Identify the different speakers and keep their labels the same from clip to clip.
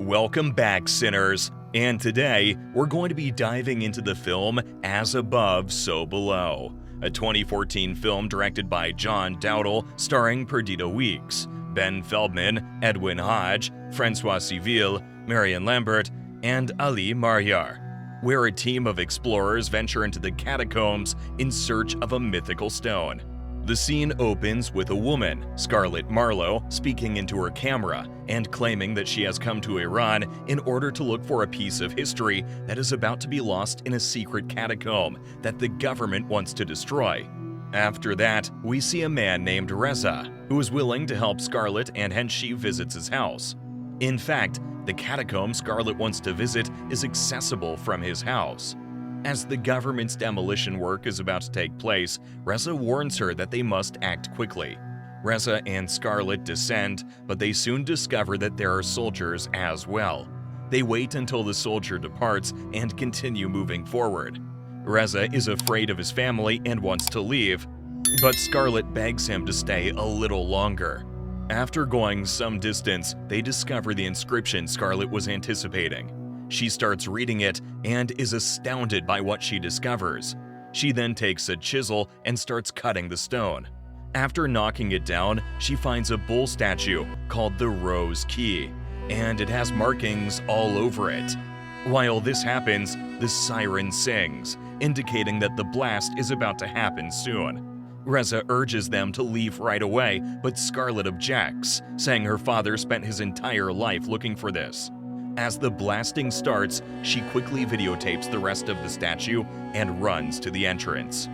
Speaker 1: Welcome back, sinners! And today, we're going to be diving into the film As Above, So Below, a 2014 film directed by John Dowdle, starring Perdita Weeks, Ben Feldman, Edwin Hodge, Francois Civil, Marion Lambert, and Ali Maryar, where a team of explorers venture into the catacombs in search of a mythical stone. The scene opens with a woman, Scarlett Marlowe, speaking into her camera and claiming that she has come to Iran in order to look for a piece of history that is about to be lost in a secret catacomb that the government wants to destroy. After that, we see a man named Reza, who is willing to help Scarlett, and hence she visits his house. In fact, the catacomb Scarlett wants to visit is accessible from his house. As the government's demolition work is about to take place, Reza warns her that they must act quickly. Reza and Scarlett descend, but they soon discover that there are soldiers as well. They wait until the soldier departs and continue moving forward. Reza is afraid of his family and wants to leave, but Scarlett begs him to stay a little longer. After going some distance, they discover the inscription Scarlett was anticipating. She starts reading it and is astounded by what she discovers. She then takes a chisel and starts cutting the stone. After knocking it down, she finds a bull statue called the Rose Key, and it has markings all over it. While this happens, the siren sings, indicating that the blast is about to happen soon. Reza urges them to leave right away, but Scarlett objects, saying her father spent his entire life looking for this. As the blasting starts, she quickly videotapes the rest of the statue and runs to the entrance.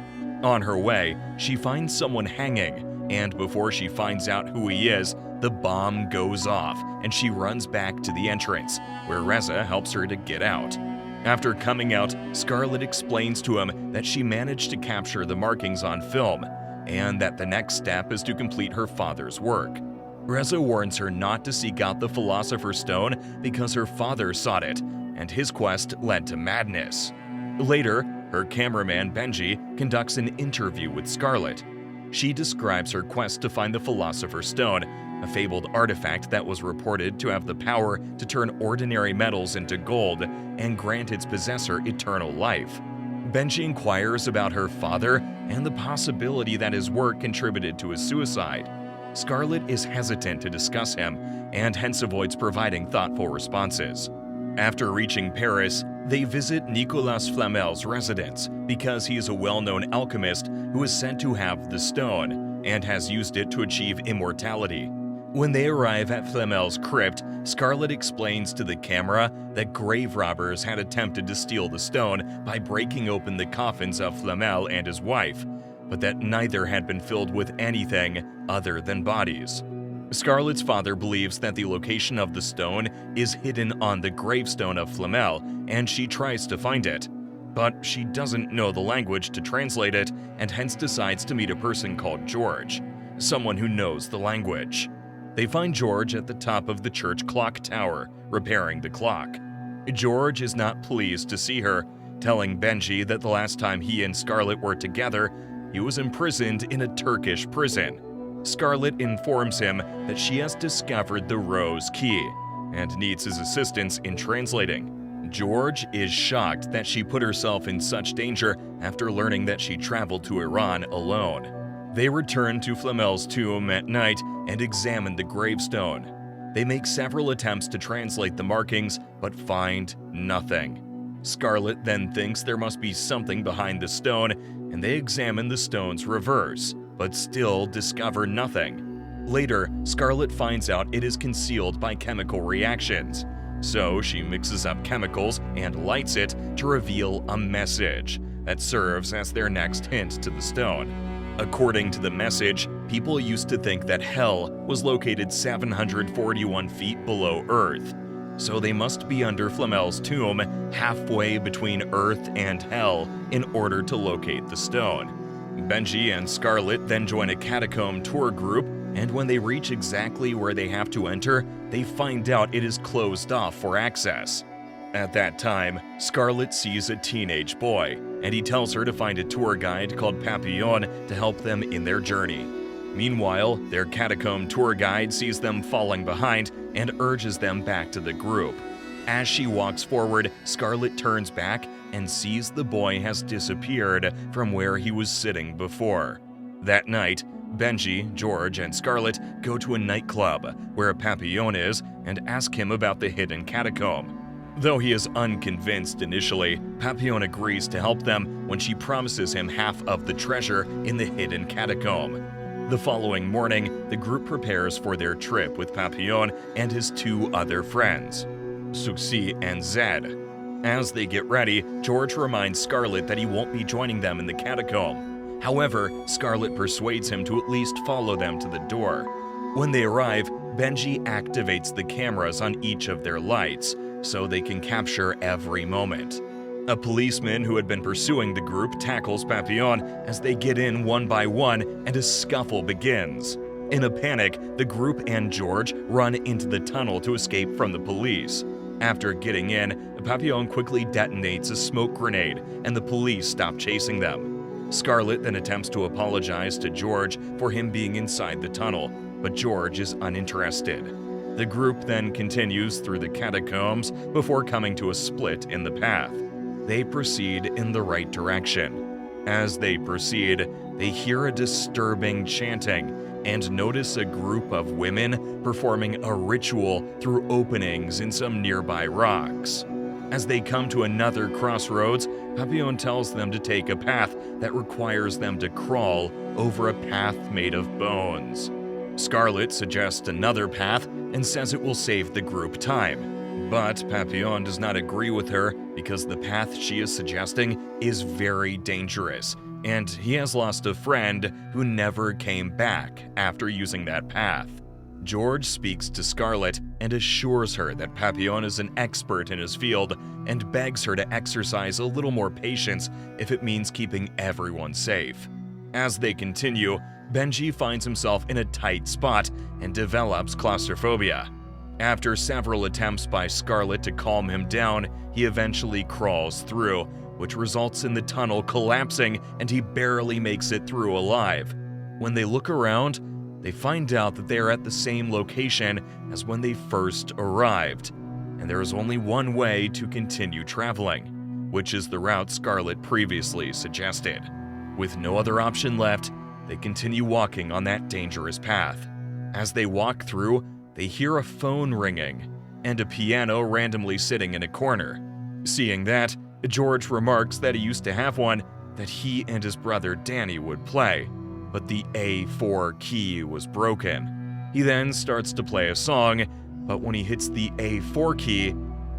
Speaker 1: On her way, she finds someone hanging, and before she finds out who he is, the bomb goes off and she runs back to the entrance, where Reza helps her to get out. After coming out, Scarlett explains to him that she managed to capture the markings on film, and that the next step is to complete her father's work. Reza warns her not to seek out the Philosopher's Stone because her father sought it, and his quest led to madness. Later, her cameraman Benji conducts an interview with Scarlett. She describes her quest to find the Philosopher's Stone, a fabled artifact that was reported to have the power to turn ordinary metals into gold and grant its possessor eternal life. Benji inquires about her father and the possibility that his work contributed to his suicide. Scarlett is hesitant to discuss him and hence avoids providing thoughtful responses. After reaching Paris, they visit Nicolas Flamel's residence because he is a well-known alchemist who is said to have the stone and has used it to achieve immortality. When they arrive at Flamel's crypt, Scarlett explains to the camera that grave robbers had attempted to steal the stone by breaking open the coffins of Flamel and his wife, but that neither had been filled with anything other than bodies. Scarlett's father believes that the location of the stone is hidden on the gravestone of Flamel, and she tries to find it. But she doesn't know the language to translate it, and hence decides to meet a person called George, someone who knows the language. They find George at the top of the church clock tower, repairing the clock. George is not pleased to see her, telling Benji that the last time he and Scarlett were together, he was imprisoned in a Turkish prison. Scarlett informs him that she has discovered the Rose Key and needs his assistance in translating. George is shocked that she put herself in such danger after learning that she traveled to Iran alone. They return to Flamel's tomb at night and examine the gravestone. They make several attempts to translate the markings, but find nothing. Scarlett then thinks there must be something behind the stone, and they examine the stone's reverse, but still discover nothing. Later, Scarlett finds out it is concealed by chemical reactions, so she mixes up chemicals and lights it to reveal a message that serves as their next hint to the stone. According to the message, people used to think that Hell was located 741 feet below Earth, so they must be under Flamel's tomb halfway between Earth and Hell in order to locate the stone. Benji and Scarlett then join a catacomb tour group, and when they reach exactly where they have to enter, they find out it is closed off for access. At that time, Scarlett sees a teenage boy, and he tells her to find a tour guide called Papillon to help them in their journey. Meanwhile, their catacomb tour guide sees them falling behind and urges them back to the group. As she walks forward, Scarlett turns back and sees the boy has disappeared from where he was sitting before. That night, Benji, George, and Scarlett go to a nightclub where Papillon is and ask him about the hidden catacomb. Though he is unconvinced initially, Papillon agrees to help them when she promises him half of the treasure in the hidden catacomb. The following morning, the group prepares for their trip with Papillon and his two other friends, Suxi and Zed. As they get ready, George reminds Scarlett that he won't be joining them in the catacomb. However, Scarlett persuades him to at least follow them to the door. When they arrive, Benji activates the cameras on each of their lights, so they can capture every moment. A policeman who had been pursuing the group tackles Papillon as they get in one by one and a scuffle begins. In a panic, the group and George run into the tunnel to escape from the police. After getting in, Papillon quickly detonates a smoke grenade and the police stop chasing them. Scarlett then attempts to apologize to George for him being inside the tunnel, but George is uninterested. The group then continues through the catacombs before coming to a split in the path. They proceed in the right direction. As they proceed, they hear a disturbing chanting and notice a group of women performing a ritual through openings in some nearby rocks. As they come to another crossroads, Papillon tells them to take a path that requires them to crawl over a path made of bones. Scarlett suggests another path and says it will save the group time. But Papillon does not agree with her because the path she is suggesting is very dangerous, and he has lost a friend who never came back after using that path. George speaks to Scarlett and assures her that Papillon is an expert in his field and begs her to exercise a little more patience if it means keeping everyone safe. As they continue, Benji finds himself in a tight spot and develops claustrophobia. After several attempts by Scarlett to calm him down, he eventually crawls through, which results in the tunnel collapsing and he barely makes it through alive. When they look around, they find out that they are at the same location as when they first arrived, and there is only one way to continue traveling, which is the route Scarlett previously suggested. With no other option left, they continue walking on that dangerous path. As they walk through, they hear a phone ringing and a piano randomly sitting in a corner. Seeing that, George remarks that he used to have one that he and his brother Danny would play, but the A4 key was broken. He then starts to play a song, but when he hits the A4 key,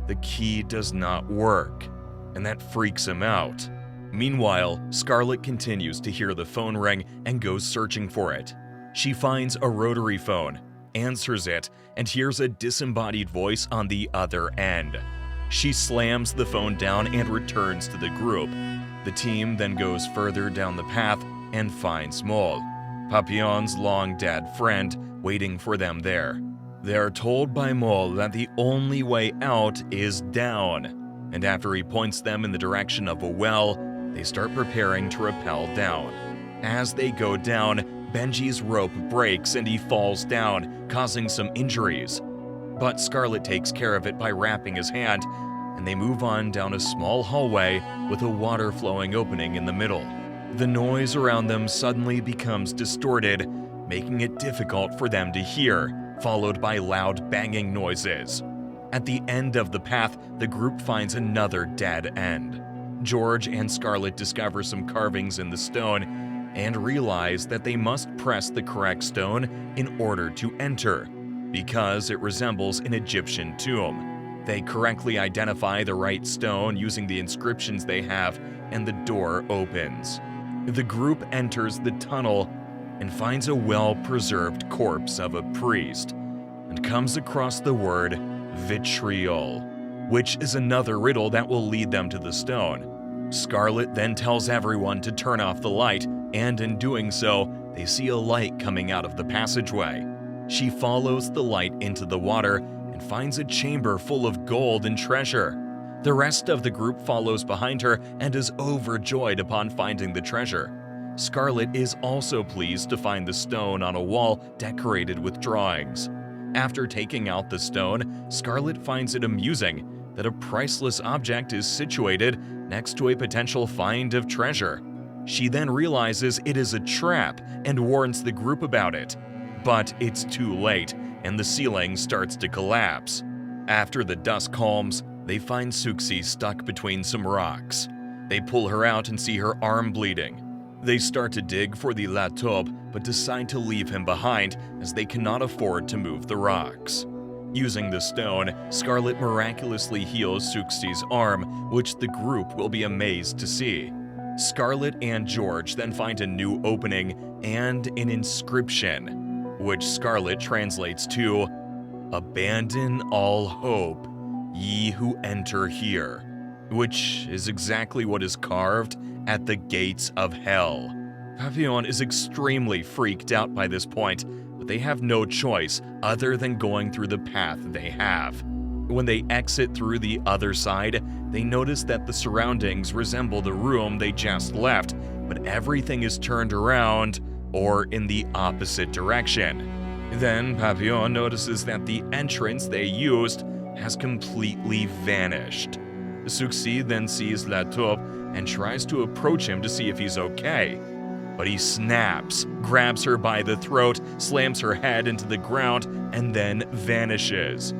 Speaker 1: the key does not work, and that freaks him out. Meanwhile, Scarlett continues to hear the phone ring and goes searching for it. She finds a rotary phone, answers it, and hears a disembodied voice on the other end. She slams the phone down and returns to the group. The team then goes further down the path and finds Mole, Papillon's long-dead friend, waiting for them there. They are told by Mole that the only way out is down, and after he points them in the direction of a well, they start preparing to rappel down. As they go down, Benji's rope breaks and he falls down, causing some injuries. But Scarlett takes care of it by wrapping his hand, and they move on down a small hallway with a water flowing opening in the middle. The noise around them suddenly becomes distorted, making it difficult for them to hear, followed by loud banging noises. At the end of the path, the group finds another dead end. George and Scarlett discover some carvings in the stone and realize that they must press the correct stone in order to enter, because it resembles an Egyptian tomb. They correctly identify the right stone using the inscriptions they have, and the door opens. The group enters the tunnel and finds a well-preserved corpse of a priest, and comes across the word vitriol, which is another riddle that will lead them to the stone. Scarlett then tells everyone to turn off the light, and in doing so, they see a light coming out of the passageway. She follows the light into the water and finds a chamber full of gold and treasure. The rest of the group follows behind her and is overjoyed upon finding the treasure. Scarlett is also pleased to find the stone on a wall decorated with drawings. After taking out the stone, Scarlet finds it amusing that a priceless object is situated next to a potential find of treasure. She then realizes it is a trap and warns the group about it. But it's too late, and the ceiling starts to collapse. After the dust calms, they find Suxi stuck between some rocks. They pull her out and see her arm bleeding. They start to dig for the La Taupe, but decide to leave him behind as they cannot afford to move the rocks. Using the stone, Scarlet miraculously heals Suxi's arm, which the group will be amazed to see. Scarlet and George then find a new opening and an inscription, which Scarlet translates to, "Abandon all hope, ye who enter here," which is exactly what is carved at the gates of hell. Papillon is extremely freaked out by this point, but they have no choice other than going through the path they have. When they exit through the other side, they notice that the surroundings resemble the room they just left, but everything is turned around or in the opposite direction. Then Papillon notices that the entrance they used has completely vanished. Suxi then sees La Taupe and tries to approach him to see if he's okay. But he snaps, grabs her by the throat, slams her head into the ground, and then vanishes.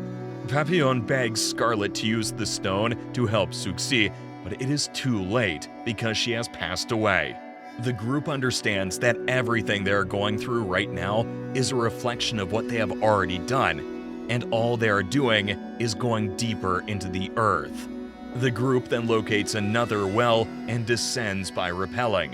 Speaker 1: Papillon begs Scarlet to use the stone to help Suxi, but it is too late because she has passed away. The group understands that everything they are going through right now is a reflection of what they have already done, and all they are doing is going deeper into the earth. The group then locates another well and descends by rappelling.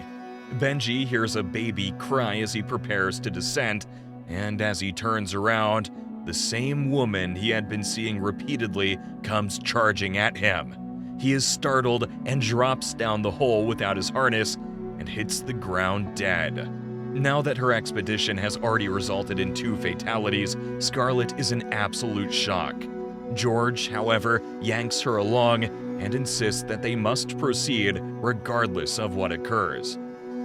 Speaker 1: Benji hears a baby cry as he prepares to descend, and as he turns around, the same woman he had been seeing repeatedly comes charging at him. He is startled and drops down the hole without his harness and hits the ground dead. Now that her expedition has already resulted in 2 fatalities, Scarlet is in absolute shock. George, however, yanks her along and insists that they must proceed regardless of what occurs.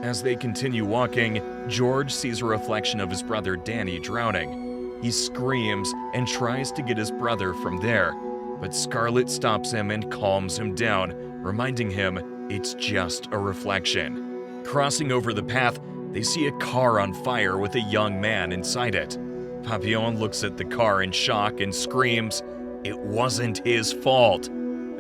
Speaker 1: As they continue walking, George sees a reflection of his brother Danny drowning. He screams and tries to get his brother from there, but Scarlet stops him and calms him down, reminding him it's just a reflection. Crossing over the path, they see a car on fire with a young man inside it. Papillon looks at the car in shock and screams, "It wasn't his fault."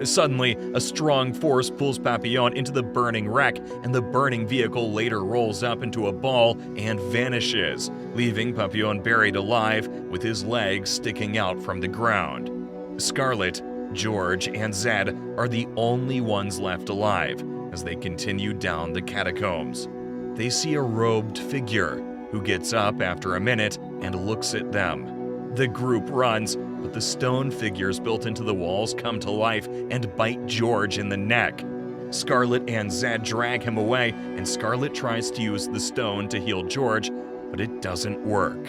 Speaker 1: Suddenly, a strong force pulls Papillon into the burning wreck, and the burning vehicle later rolls up into a ball and vanishes, leaving Papillon buried alive with his legs sticking out from the ground. Scarlet, George, and Zed are the only ones left alive as they continue down the catacombs. They see a robed figure who gets up after a minute and looks at them. The group runs, but the stone figures built into the walls come to life and bite George in the neck. Scarlet and Zed drag him away, and Scarlet tries to use the stone to heal George, but it doesn't work.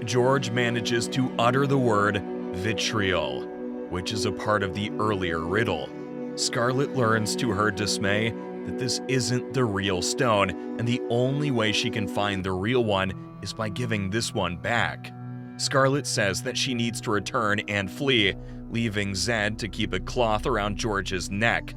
Speaker 1: George manages to utter the word vitriol, which is a part of the earlier riddle. Scarlet learns to her dismay that this isn't the real stone, and the only way she can find the real one is by giving this one back. Scarlet says that she needs to return and flee, leaving Zed to keep a cloth around George's neck.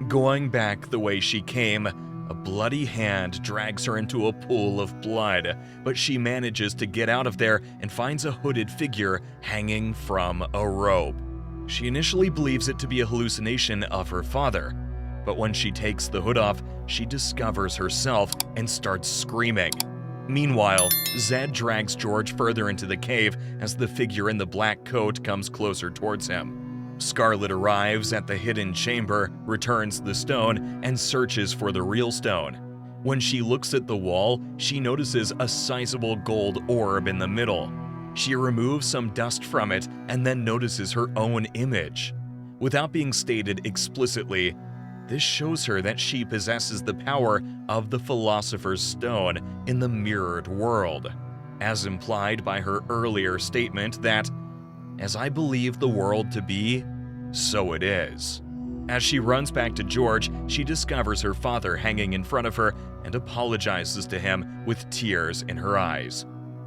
Speaker 1: Going back the way she came, a bloody hand drags her into a pool of blood, but she manages to get out of there and finds a hooded figure hanging from a rope. She initially believes it to be a hallucination of her father, but when she takes the hood off, she discovers herself and starts screaming. Meanwhile, Zed drags George further into the cave as the figure in the black coat comes closer towards him. Scarlet arrives at the hidden chamber, returns the stone, and searches for the real stone. When she looks at the wall, she notices a sizable gold orb in the middle. She removes some dust from it and then notices her own image. Without being stated explicitly, this shows her that she possesses the power of the Philosopher's Stone in the mirrored world, as implied by her earlier statement that, "As I believe the world to be, so it is." As she runs back to George, she discovers her father hanging in front of her and apologizes to him with tears in her eyes.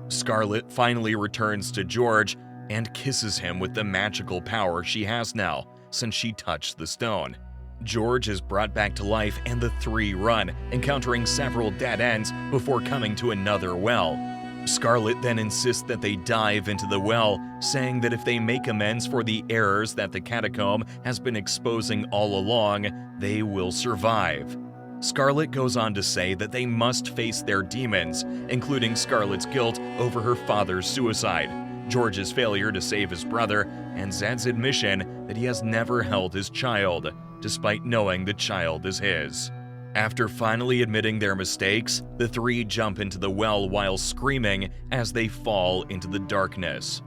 Speaker 1: Scarlet finally returns to George, and kisses him with the magical power she has now since she touched the stone. George is brought back to life and the three run, encountering several dead ends before coming to another well. Scarlet then insists that they dive into the well, saying that if they make amends for the errors that the catacomb has been exposing all along, they will survive. Scarlet goes on to say that they must face their demons, including Scarlet's guilt over her father's suicide, George's failure to save his brother, and Zed's admission that he has never held his child, despite knowing the child is his. After finally admitting their mistakes, the three jump into the well while screaming as they fall into the darkness.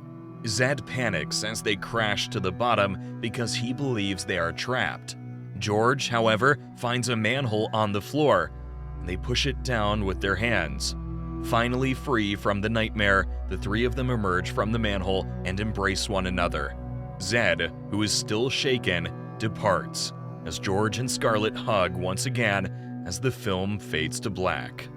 Speaker 1: Zed panics as they crash to the bottom because he believes they are trapped. George, however, finds a manhole on the floor, and they push it down with their hands. Finally free from the nightmare, the three of them emerge from the manhole and embrace one another. Zed, who is still shaken, departs, as George and Scarlet hug once again as the film fades to black.